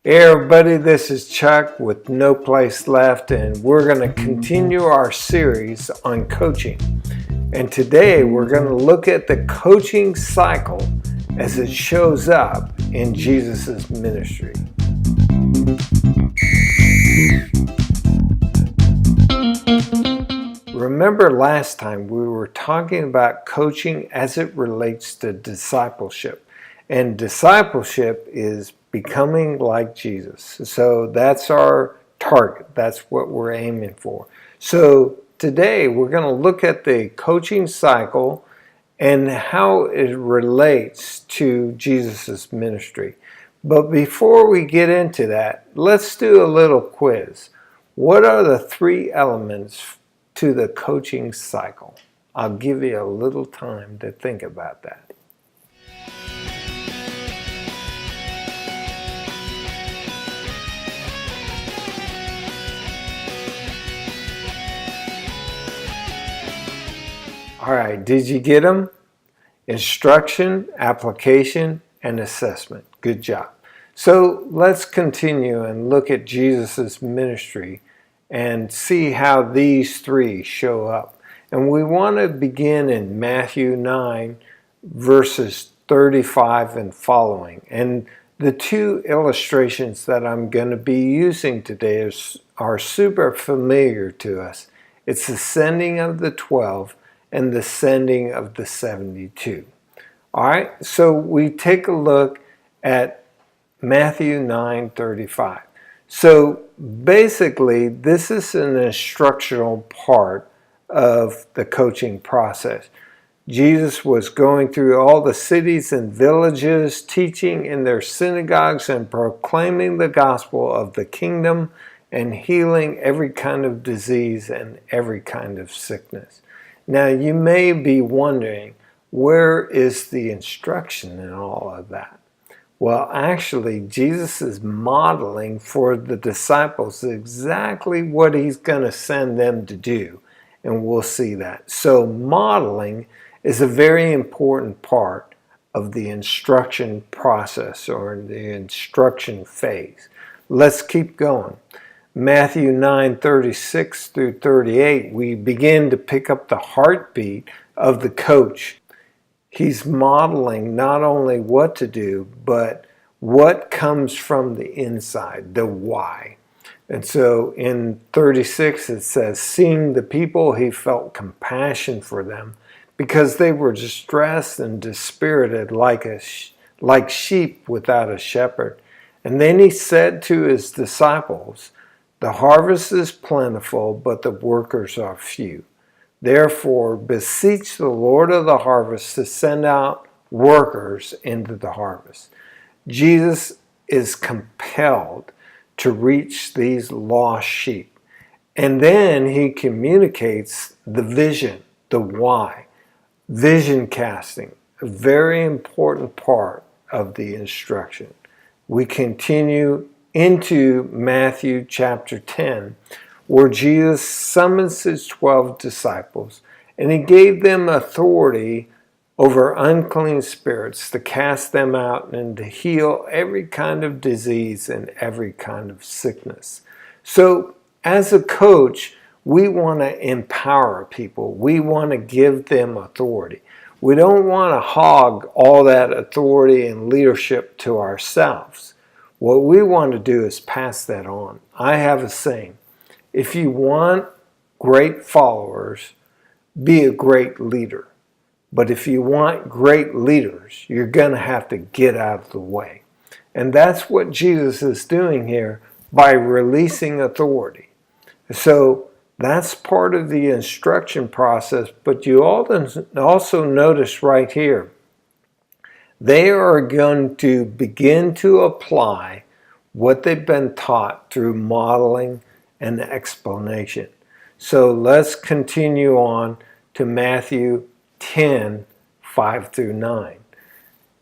Hey everybody, this is Chuck with No Place Left, and we're going to continue our series on coaching. And today we're going to look at the coaching cycle as it shows up in Jesus' ministry. Remember last time we were talking about coaching as it relates to discipleship. And discipleship is becoming like Jesus. So that's our target. That's what we're aiming for. So today we're going to look at the coaching cycle and how it relates to Jesus' ministry. But before we get into that, let's do a little quiz. What are the three elements to the coaching cycle? I'll give you a little time to think about that. All right, did you get them? Instruction, application, and assessment. Good job. So let's continue and look at Jesus' ministry and see how these three show up. And we want to begin in Matthew 9, verses 35 and following. And the two illustrations that I'm going to be using today are super familiar to us. It's the sending of the 12 and the sending of the 72. All right, so we take a look at Matthew 9:35. So basically, this is an instructional part of the coaching process. Jesus was going through all the cities and villages, teaching in their synagogues and proclaiming the gospel of the kingdom and healing every kind of disease and every kind of sickness. Now, you may be wondering, where is the instruction in all of that? Well, actually, Jesus is modeling for the disciples exactly what he's going to send them to do, and we'll see that. So modeling is a very important part of the instruction process or the instruction phase. Let's keep going. Matthew 9:36 through 38, we begin to pick up the heartbeat of the coach. He's modeling not only what to do, but what comes from the inside, the why. And so in 36 it says, seeing the people, he felt compassion for them because they were distressed and dispirited like sheep without a shepherd. And then he said to his disciples, the harvest is plentiful, but the workers are few. Therefore, beseech the Lord of the harvest to send out workers into the harvest. Jesus is compelled to reach these lost sheep. And then he communicates the vision, the why. Vision casting, a very important part of the instruction. We continue into Matthew chapter 10, where Jesus summons his 12 disciples, and he gave them authority over unclean spirits to cast them out and to heal every kind of disease and every kind of sickness. So as a coach, we want to empower people. We want to give them authority. We don't want to hog all that authority and leadership to ourselves. What we want to do is pass that on. I have a saying, if you want great followers, be a great leader. But if you want great leaders, you're going to have to get out of the way. And that's what Jesus is doing here by releasing authority. So that's part of the instruction process. But you also notice right here, they are going to begin to apply what they've been taught through modeling and explanation. So let's continue on to Matthew 10, 5 through 9.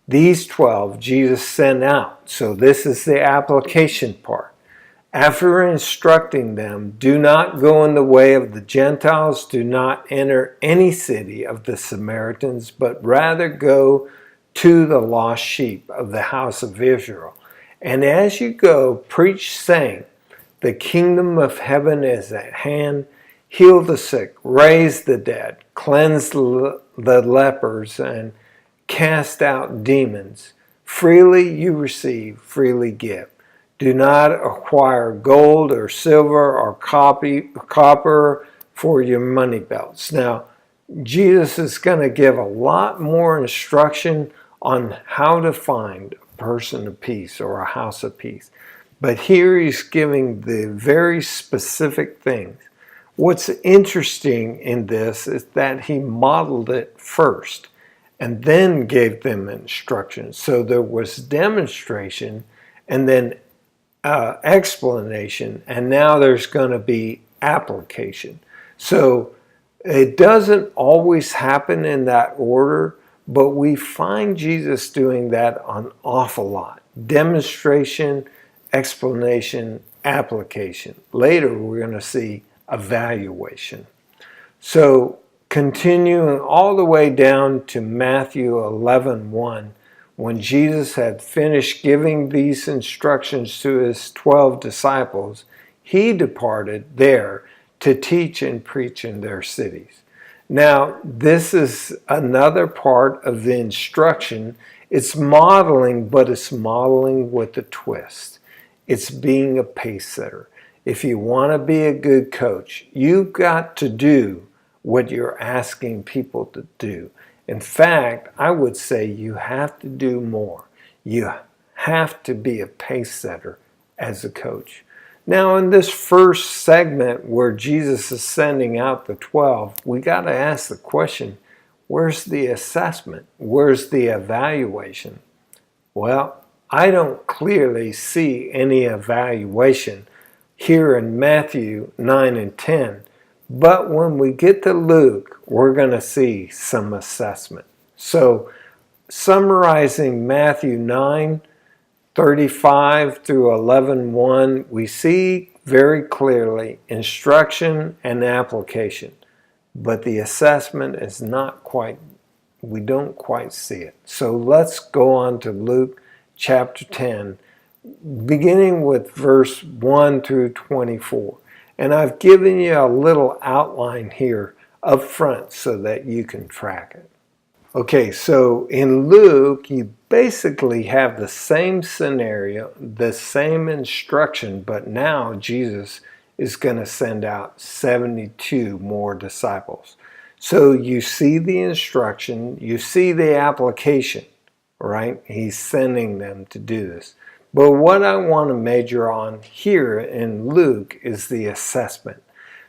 These 12 Jesus sent out. So this is the application part. After instructing them, do not go in the way of the Gentiles, do not enter any city of the Samaritans, but rather go to the lost sheep of the house of Israel. And as you go, preach, saying, the kingdom of heaven is at hand. Heal the sick, raise the dead, cleanse the lepers, and cast out demons. Freely you receive, freely give. Do not acquire gold or silver or copper for your money belts. Now, Jesus is going to give a lot more instruction on how to find a person of peace or a house of peace. But here he's giving the very specific things. What's interesting in this is that he modeled it first and then gave them instructions. So there was demonstration and then explanation, and now there's going to be application. So it doesn't always happen in that order, but we find Jesus doing that an awful lot. Demonstration, explanation, application. Later we're going to see evaluation. So continuing all the way down to Matthew 11:1, when Jesus had finished giving these instructions to his 12 disciples, he departed there to teach and preach in their cities. Now, this is another part of the instruction. It's modeling, but it's modeling with a twist. It's being a pace setter. If you want to be a good coach, you've got to do what you're asking people to do. In fact, I would say you have to do more. You have to be a pace setter as a coach. Now, in this first segment where Jesus is sending out the 12, we got to ask the question, where's the assessment? Where's the evaluation? Well, I don't clearly see any evaluation here in Matthew 9 and 10. But when we get to Luke, we're going to see some assessment. So, summarizing Matthew 9:35 through 11:1, we see very clearly instruction and application. But the assessment is not quite, we don't quite see it. So let's go on to Luke chapter 10, beginning with verse 1 through 24. And I've given you a little outline here up front so that you can track it. Okay, so in Luke, you basically have the same scenario, the same instruction, but now Jesus is going to send out 72 more disciples. So you see the instruction, you see the application, right? He's sending them to do this. But what I want to major on here in Luke is the assessment.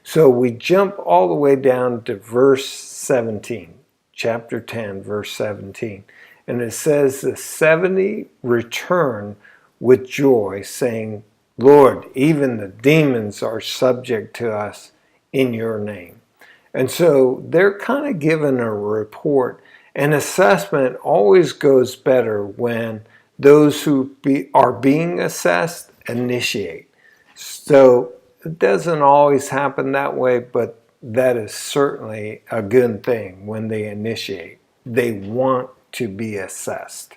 So we jump all the way down to verse 17, chapter 10, verse 17. And it says, the 70 return with joy, saying, Lord, even the demons are subject to us in your name. And so they're kind of given a report. An assessment always goes better when those who are being assessed initiate. So it doesn't always happen that way, but that is certainly a good thing when they initiate. They want to be assessed.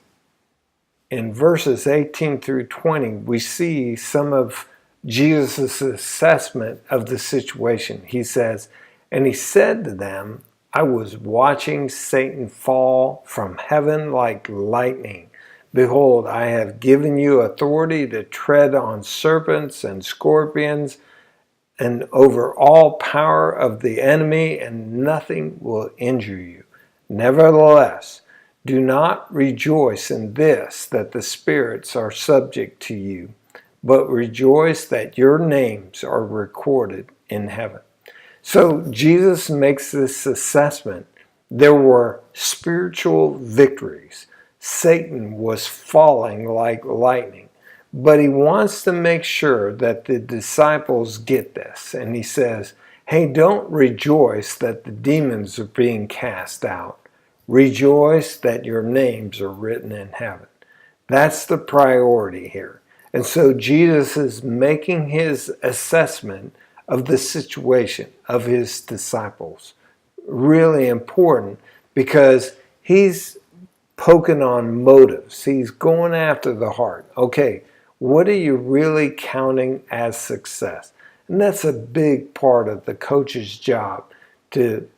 In verses 18 through 20, we see some of Jesus' assessment of the situation. He says, and he said to them, I was watching Satan fall from heaven like lightning. Behold, I have given you authority to tread on serpents and scorpions and over all power of the enemy, and nothing will injure you. Nevertheless, do not rejoice in this, that the spirits are subject to you, but rejoice that your names are recorded in heaven. So Jesus makes this assessment. There were spiritual victories. Satan was falling like lightning. But he wants to make sure that the disciples get this. And he says, hey, don't rejoice that the demons are being cast out. Rejoice that your names are written in heaven. That's the priority here. And so Jesus is making his assessment of the situation of his disciples. Really important because he's poking on motives. He's going after the heart. Okay, What are you really counting as success? And that's a big part of the coach's job, to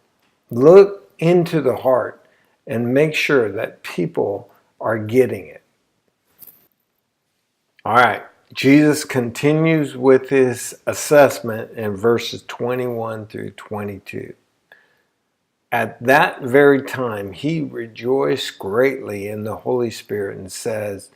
look into the heart and make sure that people are getting it. All right, Jesus continues with his assessment in verses 21 through 22. At that very time, he rejoiced greatly in the Holy Spirit and says,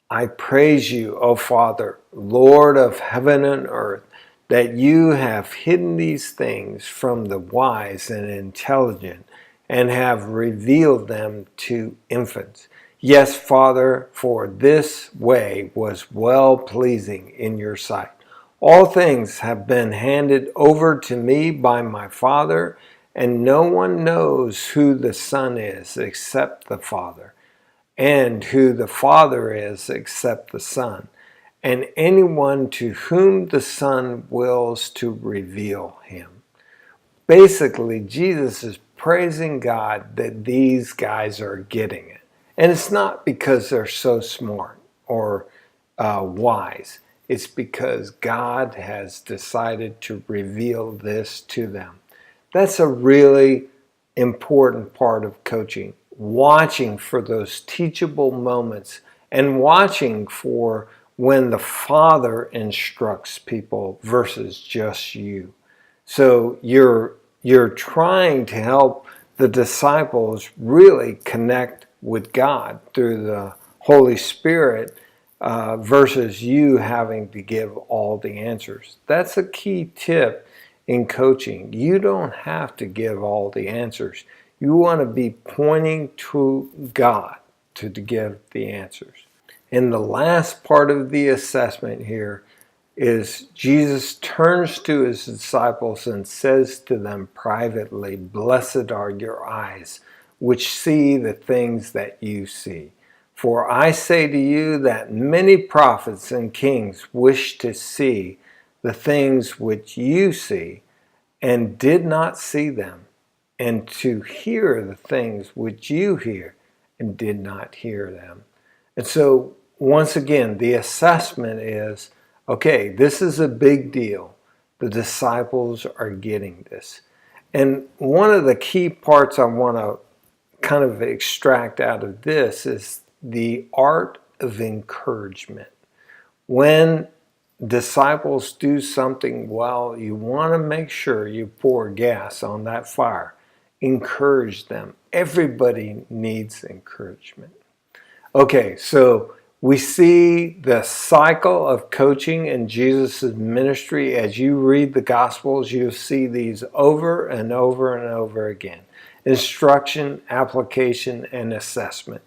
I praise you, O Father, Lord of heaven and earth, that you have hidden these things from the wise and intelligent and have revealed them to infants. Yes, Father, for this way was well-pleasing in your sight. All things have been handed over to me by my Father, and no one knows who the Son is except the Father, and who the Father is except the Son, and anyone to whom the Son wills to reveal him. Basically, Jesus is praising God that these guys are getting it. And it's not because they're so smart or wise. It's because God has decided to reveal this to them. That's a really important part of coaching. Watching for those teachable moments and watching for when the Father instructs people versus just you. So you're trying to help the disciples really connect with God through the Holy Spirit versus you having to give all the answers. That's a key tip in coaching. You don't have to give all the answers. You want to be pointing to God to give the answers. And the last part of the assessment here is Jesus turns to his disciples and says to them privately, "Blessed are your eyes, which see the things that you see. For I say to you that many prophets and kings wished to see the things which you see, and did not see them, and to hear the things which you hear, and did not hear them." And so, once again, the assessment is, okay, this is a big deal. The disciples are getting this. And one of the key parts I want to kind of extract out of this is the art of encouragement. When disciples do something well, you want to make sure you pour gas on that fire. Encourage them. Everybody needs encouragement. Okay, so we see the cycle of coaching in Jesus' ministry. As you read the Gospels, you'll see these over and over and over again. Instruction, application, and assessment.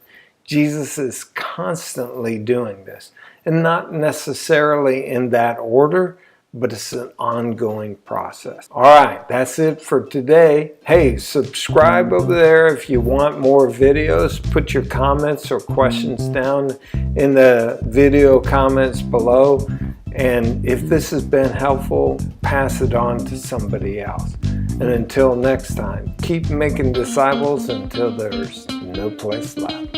Jesus is constantly doing this, and not necessarily in that order, but it's an ongoing process. All right, that's it for today. Hey, subscribe over there if you want more videos. Put your comments or questions down in the video comments below. And if this has been helpful, pass it on to somebody else. And until next time, keep making disciples until there's no place left.